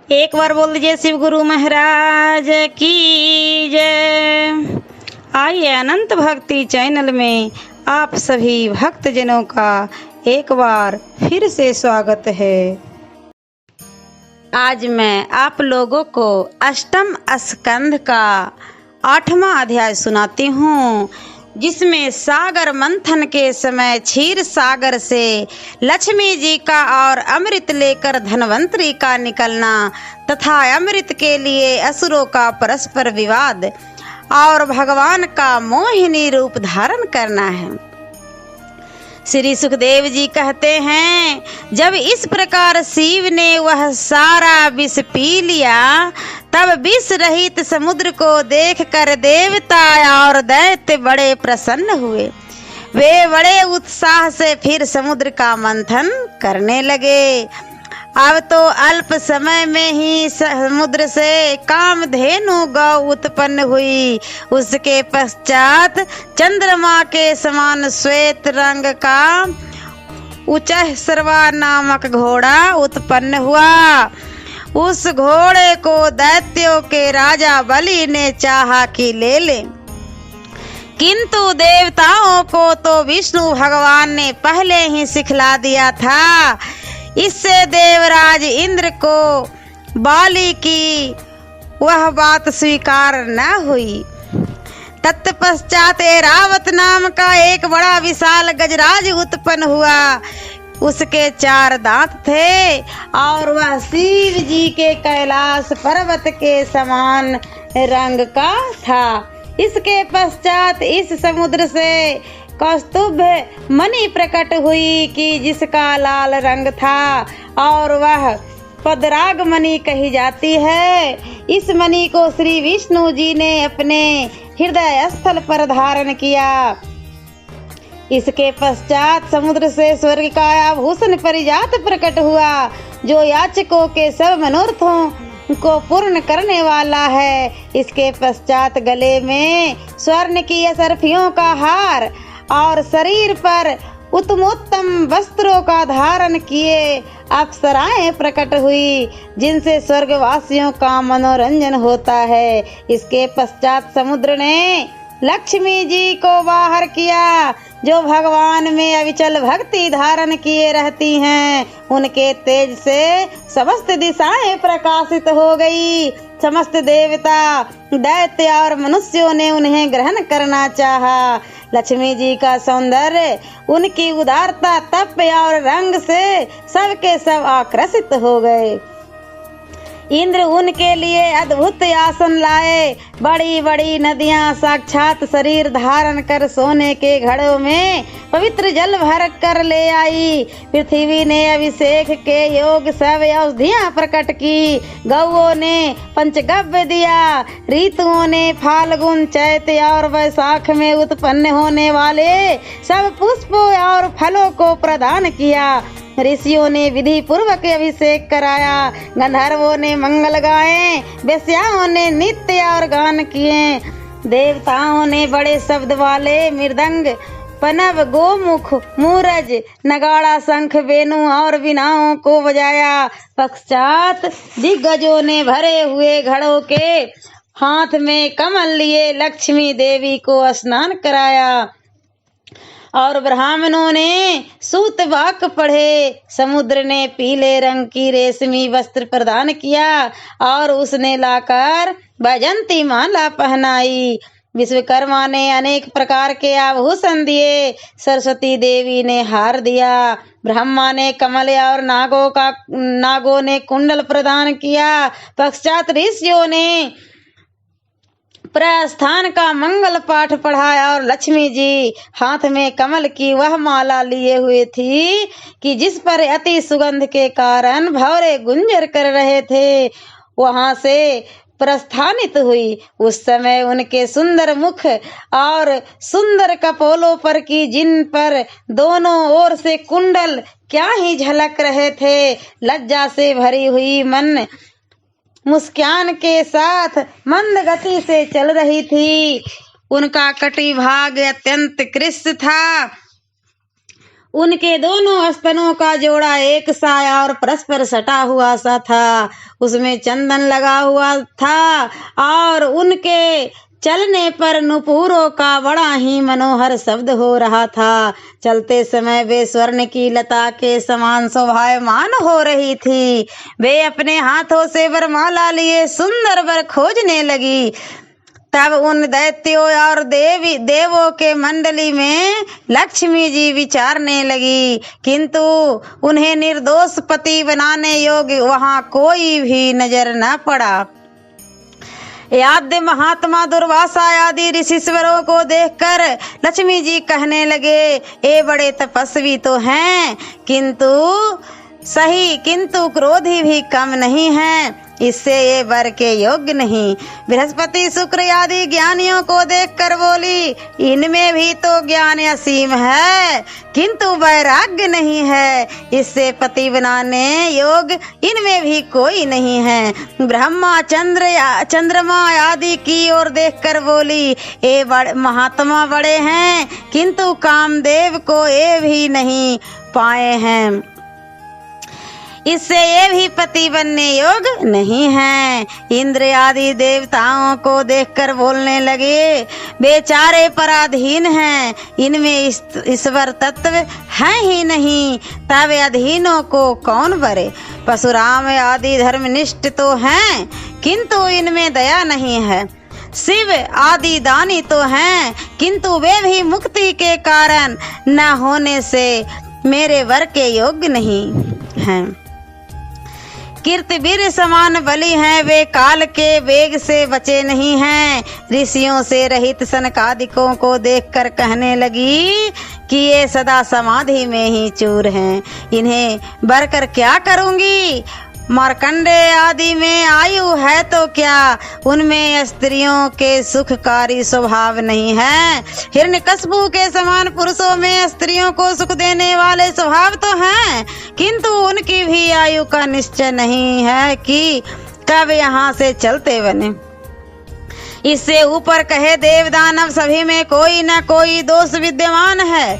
एक बार बोल दीजिए शिव गुरु महाराज की जय। आइए अनंत भक्ति चैनल में आप सभी भक्तजनों का एक बार फिर से स्वागत है। आज मैं आप लोगों को अष्टम स्कंध का 8वां अध्याय सुनाती हूँ, जिसमें सागर मंथन के समय क्षीर सागर से लक्ष्मी जी का और अमृत लेकर धनवंतरी का निकलना तथा अमृत के लिए असुरों का परस्पर विवाद और भगवान का मोहिनी रूप धारण करना है। श्री सुखदेव जी कहते हैं, जब इस प्रकार शिव ने वह सारा विष पी लिया, तब विष रहित समुद्र को देखकर देवता और दैत्य बड़े प्रसन्न हुए। वे बड़े उत्साह से फिर समुद्र का मंथन करने लगे। अब तो अल्प समय में ही समुद्र से कामधेनु गौ उत्पन्न हुई। उसके पश्चात चंद्रमा के समान श्वेत रंग का उचैःसर्वा नामक घोड़ा उत्पन्न हुआ। उस घोड़े को दैत्यों के राजा बलि ने चाहा कि ले ले, किंतु देवताओं को तो विष्णु भगवान ने पहले ही सिखला दिया था। इससे देवराज इंद्र को बाली की वह बात स्वीकार न हुई। तत्पश्चात ऐरावत नाम का एक बड़ा विशाल गजराज उत्पन्न हुआ। उसके 4 दांत थे और वह शिव जी के कैलाश पर्वत के समान रंग का था। इसके पश्चात इस समुद्र से कौस्तुभ मणि प्रकट हुई कि जिसका लाल रंग था और वह पदराग मणि कही जाती है। इस मणि को श्री विष्णु जी ने अपने हृदय स्थल पर धारण किया। इसके पश्चात समुद्र से स्वर्ग का आभूषण परिजात प्रकट हुआ, जो याचकों के सब मनोरथों को पूर्ण करने वाला है। इसके पश्चात गले में स्वर्ण की असरफियों का हार और शरीर पर उत्तमोत्तम वस्त्रों का धारण किए अप्सराएं प्रकट हुई, जिनसे स्वर्गवासियों का मनोरंजन होता है। इसके पश्चात समुद्र ने लक्ष्मी जी को बाहर किया, जो भगवान में अविचल भक्ति धारण किए रहती हैं। उनके तेज से समस्त दिशाएं प्रकाशित हो गई। समस्त देवता, दैत्य और मनुष्यों ने उन्हें ग्रहण करना चाहा। लक्ष्मी जी का सौंदर्य, उनकी उदारता, तप और रंग से सबके सब आकर्षित हो गए। इंद्र उनके लिए अद्भुत आसन लाए। बड़ी बड़ी नदियां साक्षात शरीर धारण कर सोने के घड़ों में पवित्र जल भर कर ले आई। पृथ्वी ने अभिषेक के योग सब औषधियां प्रकट की। गौओं ने पंचगव्य दिया। ऋतुओं ने फाल्गुन, चैत और वैशाख में उत्पन्न होने वाले सब पुष्पों और फलों को प्रदान किया। ऋषियों ने विधि पूर्वक अभिषेक कराया। गंधर्वों ने मंगल गाए। वेश्याओं ने नृत्य और गान किए। देवताओं ने बड़े शब्द वाले मृदंग, पनव, गोमुख, मूरज, नगाड़ा, शंख, वेणु और वीणाओं को बजाया। पश्चात दिग्गजों ने भरे हुए घड़ों के हाथ में कमल लिए लक्ष्मी देवी को स्नान कराया और ब्राह्मणों ने सूत वाक पढ़े। समुद्र ने पीले रंग की रेशमी वस्त्र प्रदान किया और उसने लाकर वैजंती माला पहनाई। विश्वकर्मा ने अनेक प्रकार के आभूषण दिए। सरस्वती देवी ने हार दिया। ब्रह्मा ने कमल और नागों ने कुंडल प्रदान किया। पश्चात ऋषियों ने प्रस्थान का मंगल पाठ पढ़ाया और लक्ष्मी जी हाथ में कमल की वह माला लिए हुए थी कि जिस पर अति सुगंध के कारण भौरे गुंजर कर रहे थे, वहां से प्रस्थानित हुई। उस समय उनके सुंदर मुख और सुंदर कपोलों पर की, जिन पर दोनों ओर से कुंडल क्या ही झलक रहे थे, लज्जा से भरी हुई मन मुस्कान के साथ मंद गति से चल रही थी। उनका कटिभाग अत्यंत कृष्ण था। उनके दोनों स्तनों का जोड़ा एक सा और परस्पर सटा हुआ सा था। उसमें चंदन लगा हुआ था और उनके चलने पर नुपुरों का बड़ा ही मनोहर शब्द हो रहा था। चलते समय वे स्वर्ण की लता के समान शोभायमान हो रही थी। वे अपने हाथों से वरमाला लिए सुंदर वर खोजने लगी। तब उन दैत्यों और देवों के मंडली में लक्ष्मी जी विचारने लगी, किंतु उन्हें निर्दोष पति बनाने योग्य वहां कोई भी नजर न पड़ा। आद्य महात्मा दुर्वासा आदि ऋषिश्वरों को देखकर लक्ष्मी जी कहने लगे, ये बड़े तपस्वी तो हैं, किंतु क्रोधी भी कम नहीं है, इससे ये वर के योग्य नहीं। बृहस्पति शुक्र आदि ज्ञानियों को देखकर बोली, इनमें भी तो ज्ञान असीम है, किंतु वैराग्य नहीं है, इससे पति बनाने योग्य इनमें भी कोई नहीं है। ब्रह्मा चंद्रमा आदि की ओर देखकर बोली, ये महात्मा बड़े हैं, किंतु कामदेव को ये भी नहीं पाए हैं, इससे ये भी पति बनने योग्य नहीं है। इंद्र आदि देवताओं को देखकर बोलने लगे, बेचारे पराधीन हैं, इनमें ईश्वर तत्व है ही नहीं, तब अधीनों को कौन बरे। परशुराम आदि धर्मनिष्ठ तो हैं, किंतु इनमें दया नहीं है। शिव आदि दानी तो हैं, किंतु वे भी मुक्ति के कारण न होने से मेरे वर के योग्य नहीं हैं। कीर्तिवीर समान बलि हैं, वे काल के वेग से बचे नहीं हैं। ऋषियों से रहित सनकादिकों को देखकर कहने लगी कि ये सदा समाधि में ही चूर हैं, इन्हें बरकर क्या करूंगी। मार्कंडे आदि में आयु है तो क्या, उनमें स्त्रियों के सुखकारी स्वभाव नहीं है। हिरण्यकश्यप के समान पुरुषों में स्त्रियों को सुख देने वाले स्वभाव तो हैं, किंतु उनकी भी आयु का निश्चय नहीं है कि कब यहाँ से चलते बने। इससे ऊपर कहे देव दानव सभी में कोई न कोई दोष विद्यमान है,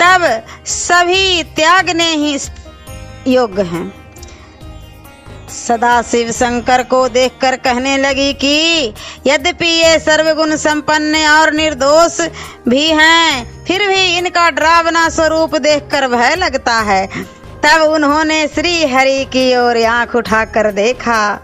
तब सभी त्यागने ही योग्य हैं। सदा शिव शंकर को देखकर कहने लगी कि यद्यपि ये सर्वगुण संपन्न और निर्दोष भी हैं, फिर भी इनका डरावना स्वरूप देखकर भय लगता है। तब उन्होंने श्री हरि की ओर आंख उठाकर देखा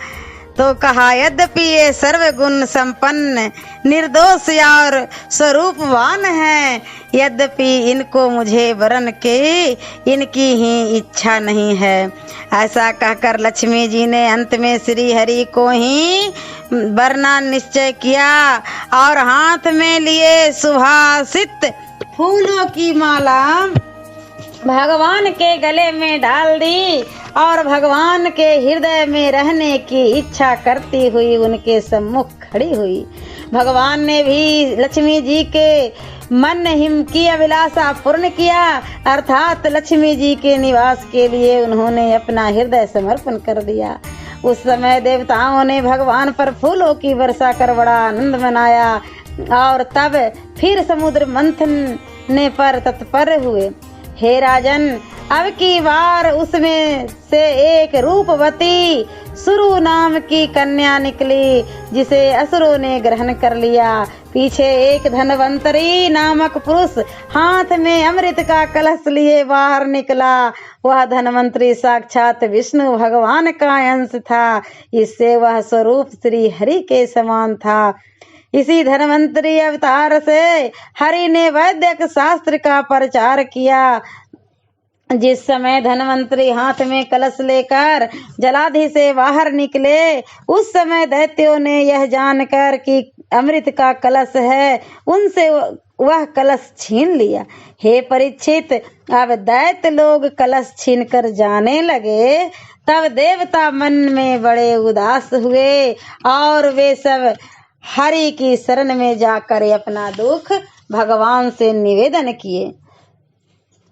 तो कहा, यद्यपि ये सर्वगुण संपन्न निर्दोष और स्वरूपवान है, यद्यपि इनको मुझे वरण के इनकी ही इच्छा नहीं है। ऐसा कहकर लक्ष्मी जी ने अंत में श्री हरि को ही वरना निश्चय किया और हाथ में लिए सुभाषित फूलों की माला भगवान के गले में डाल दी और भगवान के हृदय में रहने की इच्छा करती हुई उनके सम्मुख खड़ी हुई। भगवान ने भी लक्ष्मी जी के मन हिम की अभिलाषा पूर्ण किया, अर्थात लक्ष्मी जी के निवास के लिए उन्होंने अपना हृदय समर्पण कर दिया। उस समय देवताओं ने भगवान पर फूलों की वर्षा कर बड़ा आनंद मनाया और तब फिर समुद्र मंथन पर तत्पर हुए। हे राजन, अब की बार उसमें से एक रूपवती सुरु नाम की कन्या निकली, जिसे असुरों ने ग्रहण कर लिया। पीछे एक धनवंतरी नामक पुरुष हाथ में अमृत का कलश लिए बाहर निकला। वह धनवंतरी साक्षात विष्णु भगवान का अंश था, इससे वह स्वरूप श्री हरि के समान था। इसी धनवंतरी अवतार से हरि ने वैदिक शास्त्र का प्रचार किया। जिस समय धनवंतरी हाथ में कलश लेकर जलाधि से बाहर निकले, उस समय दैत्यों ने यह जानकर कि अमृत का कलश है, उनसे वह कलश छीन लिया। हे परीक्षित, अब दैत्य लोग कलश छीनकर जाने लगे, तब देवता मन में बड़े उदास हुए और वे सब हरि की शरण में जाकर अपना दुख भगवान से निवेदन किए।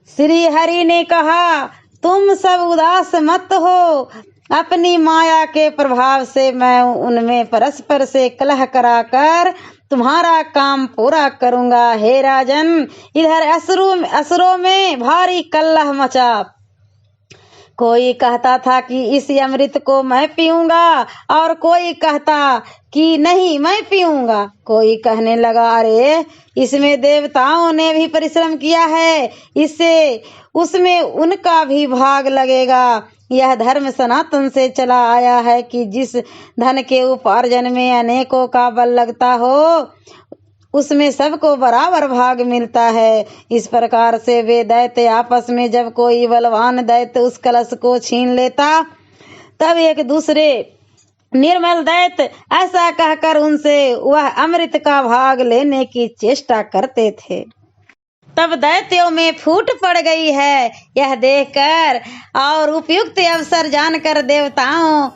श्री हरि ने कहा, तुम सब उदास मत हो, अपनी माया के प्रभाव से मैं उनमें परस्पर से कलह कराकर तुम्हारा काम पूरा करूंगा। हे राजन, इधर असुरों में भारी कल्लह मचा। कोई कहता था कि इस अमृत को मैं पीऊंगा और कोई कहता कि नहीं मैं पीऊंगा। कोई कहने लगा, अरे इसमें देवताओं ने भी परिश्रम किया है, इससे उसमें उनका भी भाग लगेगा। यह धर्म सनातन से चला आया है कि जिस धन के उपार्जन में अनेकों का बल लगता हो उसमें सबको बराबर भाग मिलता है। इस प्रकार से वे दैत्य आपस में जब कोई बलवान दैत्य उस कलश को छीन लेता तब एक दूसरे निर्मल दैत्य ऐसा कहकर उनसे वह अमृत का भाग लेने की चेष्टा करते थे। तब दैत्यों में फूट पड़ गई है। यह देखकर और उपयुक्त अवसर जानकर देवताओं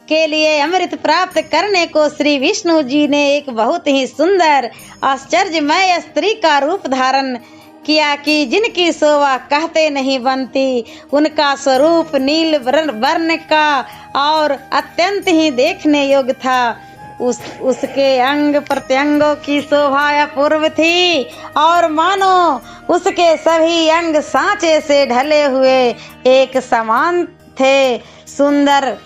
के लिए अमृत प्राप्त करने को श्री विष्णु जी ने एक बहुत ही सुंदर आश्चर्यमय स्त्री का रूप धारण किया कि जिनकी शोभा कहते नहीं बनती। उनका स्वरूप नील वर्ण का और अत्यंत ही देखने योग्य था। उसके अंग प्रत्यंगों की शोभा अपूर्व थी और मानो उसके सभी अंग सांचे से ढले हुए एक समान थे। सुंदर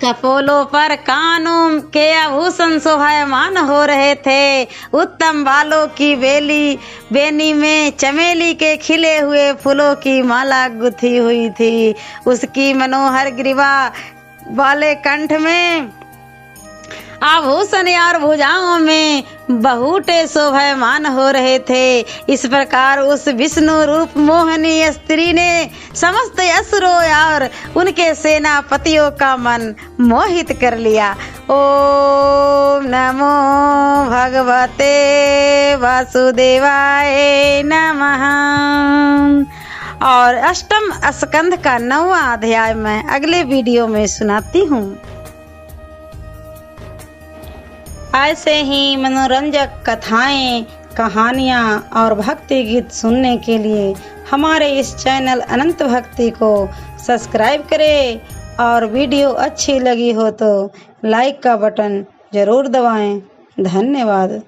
कपोलों पर कानों के आभूषण शोभायमान हो रहे थे। उत्तम बालों की बेनी में चमेली के खिले हुए फूलों की माला गुथी हुई थी। उसकी मनोहर ग्रीवा वाले कंठ में आभूषण और भुजाओं में बहुटे शोभायमान हो रहे थे। इस प्रकार उस विष्णु रूप मोहनी स्त्री ने समस्त असुरों और उनके सेनापतियों का मन मोहित कर लिया। ओम नमो भगवते वासुदेवाय नमः। और अष्टम स्कंध का 9वां अध्याय मैं अगले वीडियो में सुनाती हूँ। ऐसे ही मनोरंजक कथाएं, कहानियाँ और भक्ति गीत सुनने के लिए हमारे इस चैनल अनंत भक्ति को सब्सक्राइब करें और वीडियो अच्छी लगी हो तो लाइक का बटन जरूर दबाएं। धन्यवाद।